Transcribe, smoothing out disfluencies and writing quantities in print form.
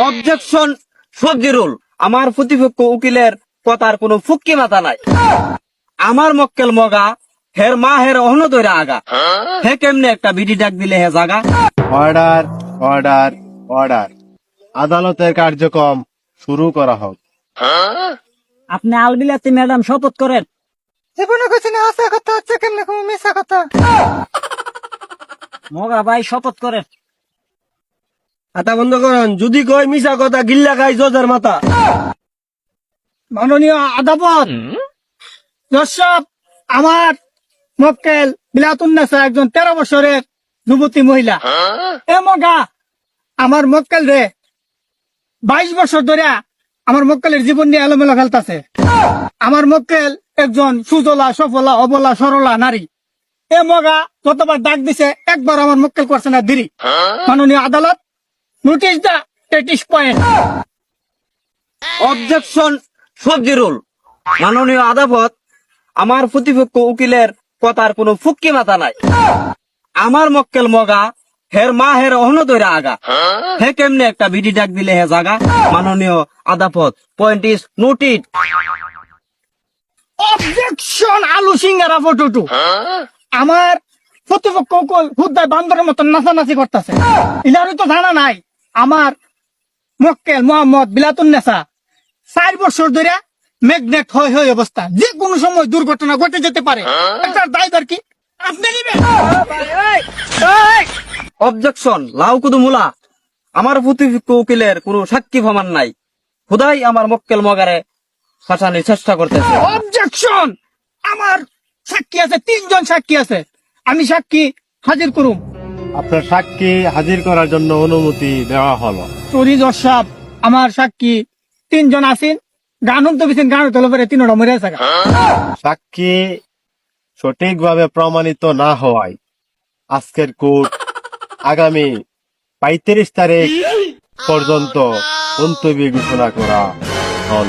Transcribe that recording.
Objection সবজিরুল। আমার প্রতিপক্ষ উকিলের কথার কোনো ফুক্কি মাথা নাই। আমার মক্কেল মগা, হের মা হের অহন দইরা আগা, হে কেমনে একটা বিডি ডাক দিলে হে জাগা। Order, order, order. আদালতের কার্যক্রম শুরু করা হোক। আপনি আলবিলাতি ম্যাডাম শপথ করেন। জীবনে কিছু না আসা কথা হচ্ছে কেমনে কোনো মিশা কথা। মগা ভাই শপথ করেন। আতা বন্ধ করেন, যদি কই মিছা কথা গিল্লা খাই জজের মাথা। মাননীয় আদালত, দর্শক, আমার মক্কেল বিলাতুন্নেসা একজন 13 বছরের যুবতী মহিলা। এ মগা আমার মক্কেল রে 22 বছর ধরে আমার মক্কেলের জীবন নিয়ে এলোমেলো খেলতেছে। আমার মক্কেল একজন সুজলা সফলা অবলা সরলা নারী। এ মগা যতবার ডাক দিছে একবার আমার মক্কেল করছে না দেরি। মাননীয় আদালত, নোটিশ দা 33 পয়েন্ট। অবজেকশন সবজিরুল। মাননীয় আদালত, আমার প্রতিপক্ষ উকিলের কথার কোনো ফুক্কি মাথা নাই। আমার মক্কেল মগা, হের মা হের অহন দইরা আগা, হে কেমনে একটা বিডি ডাক দিলে হে জাগা। মাননীয় আদালত, পয়েন্ট ইজ নোটেড। অবজেকশন আলু সিঙ্গারা ফটো। আমার প্রতিপক্ষ উকিল হুদ্দায় বান্দরের মতন নাচানাচি করতেছে। ইনারই তো জানা নাই আমার মক্কেল মোহাম্মদ বিলাতুন্নেসা 4 বছর ধরে ম্যাগনেট হয়ে অবস্থা, যে কোনো সময় দুর্ঘটনা ঘটে যেতে পারে। এটার দায়দার কি আপনি নিবেন? অবজেকশন লাউকুদু মুলা। আমার প্রতিপক্ষ উকিলের কোনো সাক্ষী প্রমাণ নাই। খুদাই আমার মক্কেল মগারে ফাঁসানোর চেষ্টা করতেছে। অবজেকশন, আমার সাক্ষী আছে, 3 জন সাক্ষী আছে, আমি সাক্ষী হাজির করুম। আপনার সাক্ষী হাজির করার জন্য অনুমতি দেওয়া হলো। সরি দর্শক, আমার সাক্ষী 3 জন আছেন। গান তো বিছেন, গান হতে পারে 3টা মরে আছে। সাক্ষী সঠিকভাবে প্রমাণিত না হওয়ায় আজকের কোর্ট আগামী 35 তারিখ পর্যন্ত মুলতবি ঘোষণা করা হল।